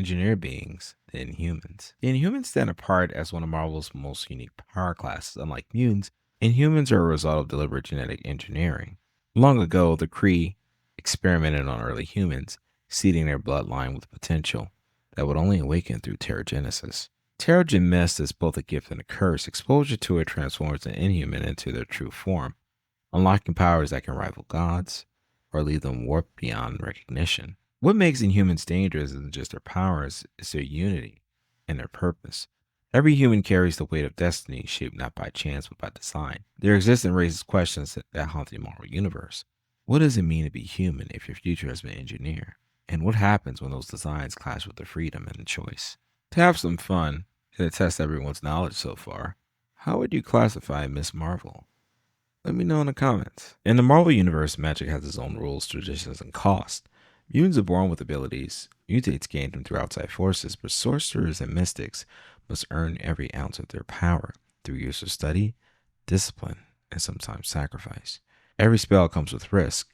engineered beings, the Inhumans. The Inhumans stand apart as one of Marvel's most unique power classes. Unlike mutants, Inhumans are a result of deliberate genetic engineering. Long ago, the Kree experimented on early humans, seeding their bloodline with potential that would only awaken through Terrigenesis. Terrigen Mist is both a gift and a curse. Exposure to it transforms an Inhuman into their true form, unlocking powers that can rival gods or leave them warped beyond recognition. What makes Inhumans dangerous isn't just their powers, it's their unity and their purpose. Every human carries the weight of destiny, shaped not by chance but by design. Their existence raises questions that haunt the Marvel Universe. What does it mean to be human if your future has been engineered? And what happens when those designs clash with the freedom and the choice? To have some fun and to test everyone's knowledge so far, how would you classify Miss Marvel? Let me know in the comments. In the Marvel Universe, magic has its own rules, traditions, and costs. Mutants are born with abilities, mutates gain them through outside forces, but sorcerers and mystics must earn every ounce of their power through years of study, discipline, and sometimes sacrifice. Every spell comes with risk,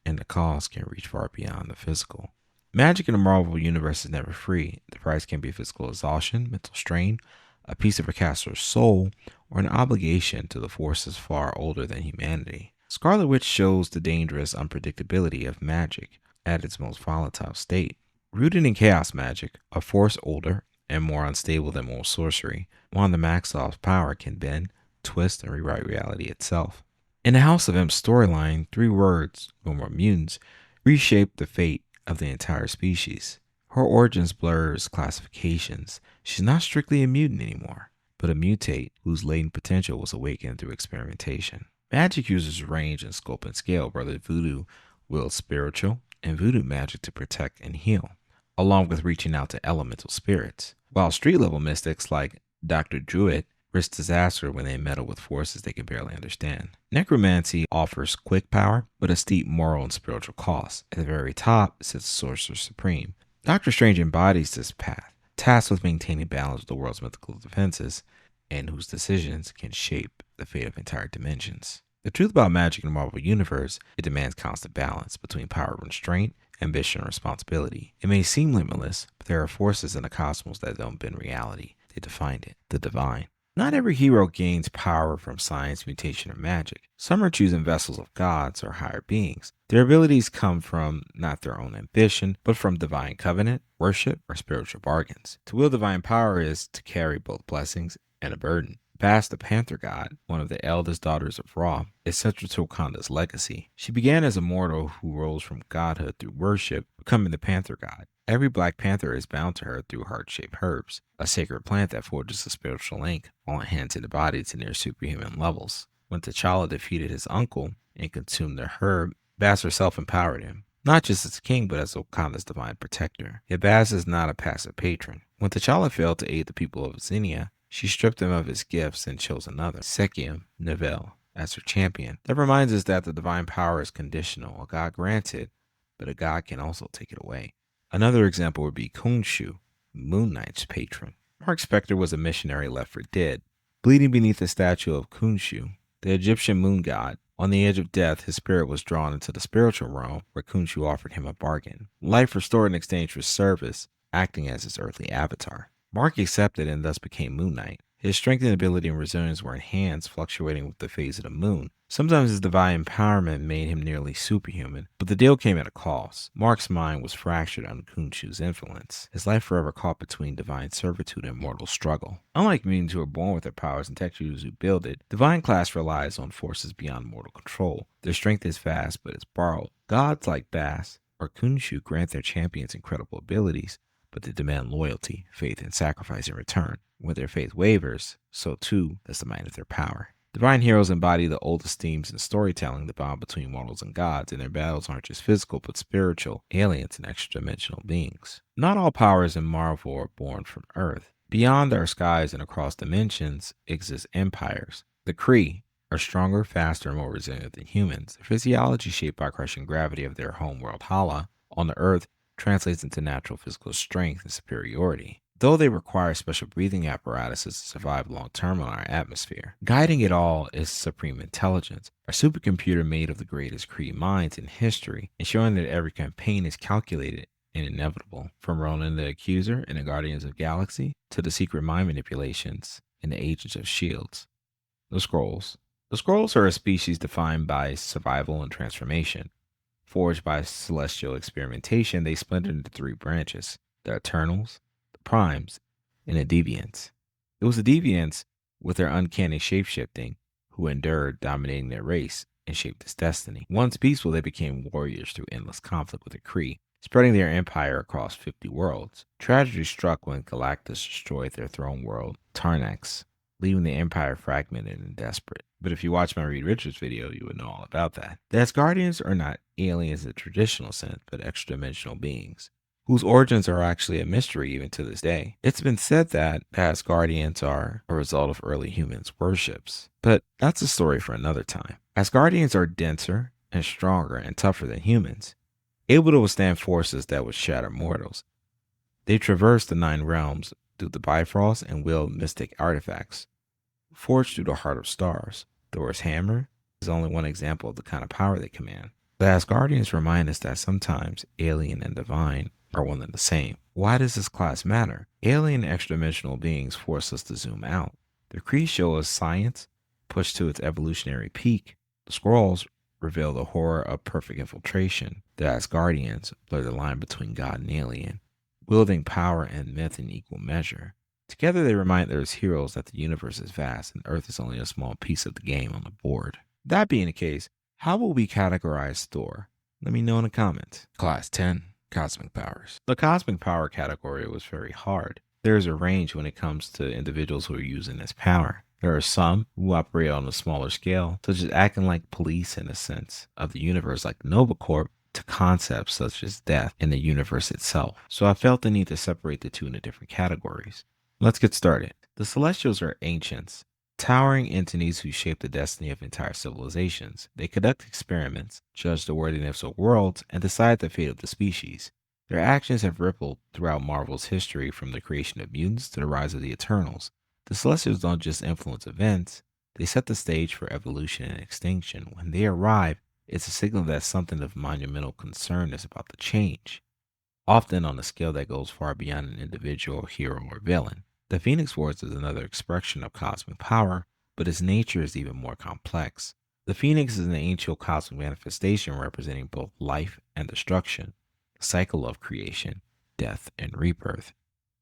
and the cost can reach far beyond the physical. Magic in the Marvel Universe is never free. The price can be physical exhaustion, mental strain, a piece of a caster's soul, or an obligation to the forces far older than humanity. Scarlet Witch shows the dangerous unpredictability of magic at its most volatile state. Rooted in chaos magic, a force older and more unstable than most sorcery, Wanda Maximoff's power can bend, twist, and rewrite reality itself. In the House of M storyline, 3 words, no more mutants, reshape the fate of the entire species. Her origins blurs classifications. She's not strictly a mutant anymore, but a mutate whose latent potential was awakened through experimentation. Magic uses range and scope and scale. Brother Voodoo wields spiritual and voodoo magic to protect and heal, along with reaching out to elemental spirits, while street-level mystics like Dr. Druid risk disaster when they meddle with forces they can barely understand. Necromancy offers quick power, but a steep moral and spiritual cost. At the very top sits Sorcerer Supreme. Doctor Strange embodies this path, tasked with maintaining balance with the world's mythical defenses, and whose decisions can shape the fate of entire dimensions. The truth about magic in the Marvel Universe, it demands constant balance between power and restraint, ambition and responsibility. It may seem limitless, but there are forces in the cosmos that don't bend reality. They define it, the divine. Not every hero gains power from science, mutation, or magic. Some are choosing vessels of gods or higher beings. Their abilities come from not their own ambition, but from divine covenant, worship, or spiritual bargains. To wield divine power is to carry both blessings and a burden. Bast, the Panther God, one of the eldest daughters of Ra, is central to Wakanda's legacy. She began as a mortal who rose from godhood through worship, becoming the Panther God. Every Black Panther is bound to her through heart-shaped herbs, a sacred plant that forges a spiritual link, all enhancing the body to near superhuman levels. When T'Challa defeated his uncle and consumed the herb, Bast herself empowered him, not just as king, but as Wakanda's divine protector. Yet Bast is not a passive patron. When T'Challa failed to aid the people of Xenia, she stripped him of his gifts and chose another, Sekium Neville, as her champion. That reminds us that the divine power is conditional, a god granted, but a god can also take it away. Another example would be Khonshu, Moon Knight's patron. Mark Spector was a missionary left for dead. Bleeding beneath the statue of Khonshu, the Egyptian moon god, on the edge of death, his spirit was drawn into the spiritual realm where Khonshu offered him a bargain. Life restored in exchange for service, acting as his earthly avatar. Mark accepted and thus became Moon Knight. His strength and ability and resilience were enhanced, fluctuating with the phase of the moon. Sometimes his divine empowerment made him nearly superhuman, but the deal came at a cost. Mark's mind was fractured under Khonshu's influence, his life forever caught between divine servitude and mortal struggle. Unlike mutants who are born with their powers and technologies who build it, divine class relies on forces beyond mortal control. Their strength is vast, but it's borrowed. Gods like Bast or Khonshu grant their champions incredible abilities, but they demand loyalty, faith, and sacrifice in return. When their faith wavers, so too does the might of their power. Divine heroes embody the oldest themes in storytelling, the bond between mortals and gods, and their battles aren't just physical but spiritual, aliens, and extra-dimensional beings. Not all powers in Marvel are born from Earth. Beyond our skies and across dimensions exist empires. The Kree are stronger, faster, and more resilient than humans. Their physiology, shaped by crushing gravity of their homeworld Hala on the Earth, translates into natural physical strength and superiority, though they require special breathing apparatuses to survive long-term on our atmosphere. Guiding it all is supreme intelligence, a supercomputer made of the greatest Kree minds in history, ensuring that every campaign is calculated and inevitable, from Ronan the Accuser in the Guardians of the Galaxy to the secret mind manipulations in the Agents of Shields. The Skrulls. The Skrulls are a species defined by survival and transformation. Forged by celestial experimentation, they splintered into three branches: the Eternals, the Primes, and the Deviants. It was the Deviants, with their uncanny shapeshifting, who endured, dominating their race and shaped its destiny. Once peaceful, they became warriors through endless conflict with the Kree, spreading their empire across 50 worlds. Tragedy struck when Galactus destroyed their throne world, Tarnax, leaving the empire fragmented and desperate. But if you watch my Reed Richards video, you would know all about that. The Asgardians are not aliens in the traditional sense, but extra-dimensional beings, whose origins are actually a mystery even to this day. It's been said that the Asgardians are a result of early humans' worships, but that's a story for another time. Asgardians are denser and stronger and tougher than humans, able to withstand forces that would shatter mortals. They traverse the 9 realms through the Bifrost and wield mystic artifacts, forged through the heart of stars. Thor's hammer is only one example of the kind of power they command. The Asgardians remind us that sometimes alien and divine are one and the same. Why does this class matter? Alien and extra-dimensional beings force us to zoom out. The Kree show us science pushed to its evolutionary peak. The Skrulls reveal the horror of perfect infiltration. The Asgardians blur the line between God and alien, wielding power and myth in equal measure. Together they remind us heroes that the universe is vast and Earth is only a small piece of the game on the board. That being the case, how will we categorize Thor? Let me know in the comments. Class 10. Cosmic powers. The cosmic power category was very hard. There is a range when it comes to individuals who are using this power. There are some who operate on a smaller scale, such as acting like police in a sense of the universe like Nova Corp, to concepts such as death in the universe itself. So I felt the need to separate the two into different categories. Let's get started. The Celestials are ancients, towering entities who shape the destiny of entire civilizations. They conduct experiments, judge the worthiness of worlds, and decide the fate of the species. Their actions have rippled throughout Marvel's history, from the creation of mutants to the rise of the Eternals. The Celestials don't just influence events, they set the stage for evolution and extinction. When they arrive, it's a signal that something of monumental concern is about to change, often on a scale that goes far beyond an individual hero or villain. The Phoenix Force is another expression of cosmic power, but its nature is even more complex. The Phoenix is an ancient cosmic manifestation representing both life and destruction, the cycle of creation, death, and rebirth.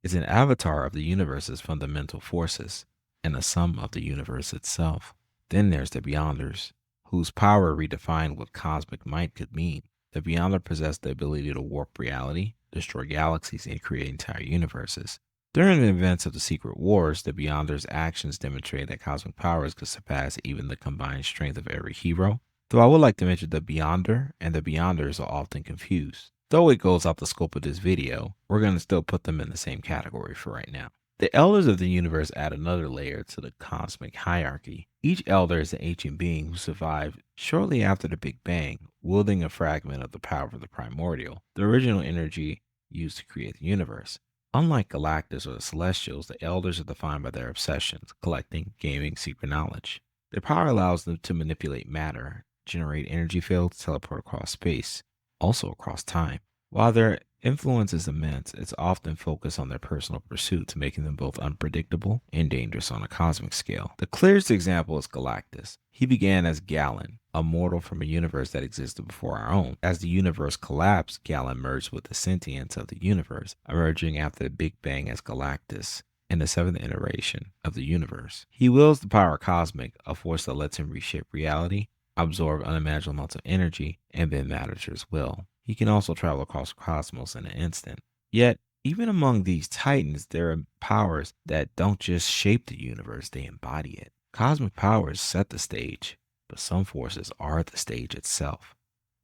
It's an avatar of the universe's fundamental forces and a sum of the universe itself. Then there's the Beyonders, whose power redefined what cosmic might could mean. The Beyonder possess the ability to warp reality, destroy galaxies, and create entire universes. During the events of the Secret Wars, the Beyonders' actions demonstrated that cosmic powers could surpass even the combined strength of every hero. Though I would like to mention the Beyonder and the Beyonders are often confused. Though it goes out the scope of this video, we're going to still put them in the same category for right now. The Elders of the universe add another layer to the cosmic hierarchy. Each Elder is an ancient being who survived shortly after the Big Bang, wielding a fragment of the power of the primordial, the original energy used to create the universe. Unlike Galactus or the Celestials, the Elders are defined by their obsessions: collecting, gaming, secret knowledge. Their power allows them to manipulate matter, generate energy fields, teleport across space, also across time. While their influence is immense, it's often focused on their personal pursuits, making them both unpredictable and dangerous on a cosmic scale. The clearest example is Galactus. He began as Galen, a mortal from a universe that existed before our own. As the universe collapsed, Galen merged with the sentience of the universe, emerging after the Big Bang as Galactus in the 7th iteration of the universe. He wields the power cosmic, a force that lets him reshape reality, absorb unimaginable amounts of energy, and bend matter to his will. He can also travel across the cosmos in an instant. Yet, even among these titans, there are powers that don't just shape the universe, they embody it. Cosmic powers set the stage, but some forces are the stage itself.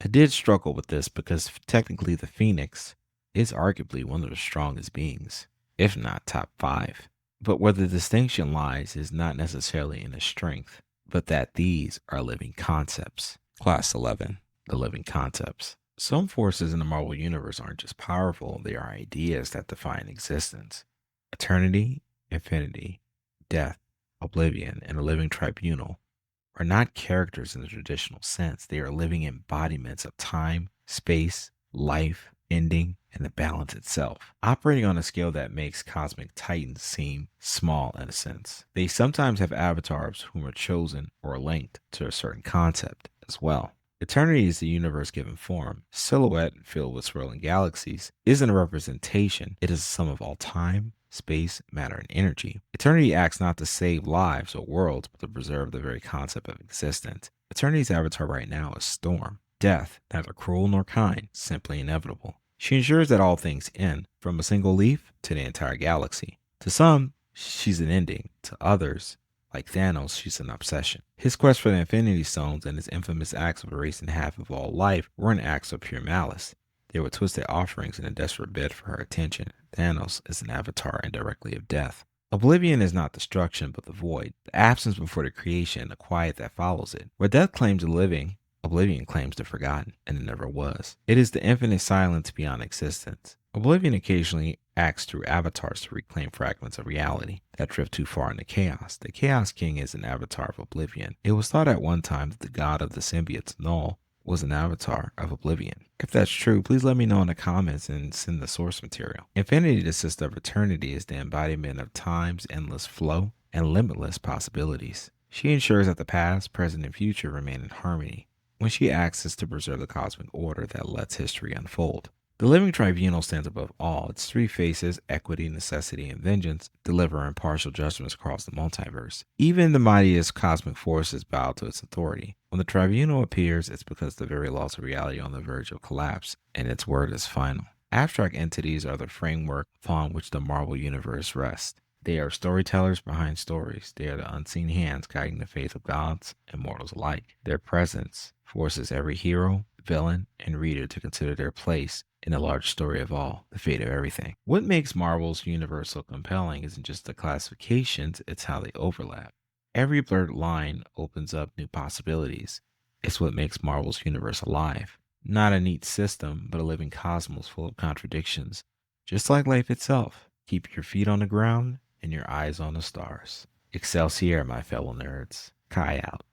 I did struggle with this because technically the Phoenix is arguably one of the strongest beings, if not top 5. But where the distinction lies is not necessarily in its strength, but that these are living concepts. Class 11, the living concepts. Some forces in the Marvel Universe aren't just powerful, they are ideas that define existence. Eternity, infinity, death, oblivion, and a living tribunal are not characters in the traditional sense. They are living embodiments of time, space, life, ending, and the balance itself, operating on a scale that makes cosmic titans seem small in a sense. They sometimes have avatars whom are chosen or linked to a certain concept as well. Eternity is the universe given form. Silhouette filled with swirling galaxies isn't a representation, it is a sum of all time, space, matter, and energy. Eternity acts not to save lives or worlds, but to preserve the very concept of existence. Eternity's avatar right now is Storm. Death, neither cruel nor kind, simply inevitable. She ensures that all things end, from a single leaf to the entire galaxy. To some, she's an ending. To others, like Thanos, she's an obsession. His quest for the Infinity Stones and his infamous acts of erasing half of all life weren't acts of pure malice. They were twisted offerings in a desperate bid for her attention. Thanos is an avatar indirectly of death. Oblivion is not destruction, but the void, the absence before the creation, the quiet that follows it. Where death claims the living, Oblivion claims the forgotten, and it never was. It is the infinite silence beyond existence. Oblivion occasionally acts through avatars to reclaim fragments of reality that drift too far into chaos. The Chaos King is an avatar of Oblivion. It was thought at one time that the god of the symbiotes, Null, was an avatar of Oblivion. If that's true, please let me know in the comments and send the source material. Infinity, the sister of eternity, is the embodiment of time's endless flow and limitless possibilities. She ensures that the past, present, and future remain in harmony. When she acts, is to preserve the cosmic order that lets history unfold. The living tribunal stands above all. Its three faces, equity, necessity, and vengeance, deliver impartial judgments across the multiverse. Even the mightiest cosmic forces bow to its authority. When the tribunal appears, it's because the very laws of reality are on the verge of collapse, and its word is final. Abstract entities are the framework upon which the Marvel Universe rests. They are storytellers behind stories. They are the unseen hands guiding the faith of gods and mortals alike. Their presence forces every hero, villain, and reader to consider their place in the large story of all, the fate of everything. What makes Marvel's universe so compelling isn't just the classifications, it's how they overlap. Every blurred line opens up new possibilities. It's what makes Marvel's universe alive. Not a neat system, but a living cosmos full of contradictions. Just like life itself. Keep your feet on the ground and your eyes on the stars. Excelsior, my fellow nerds. Kai out.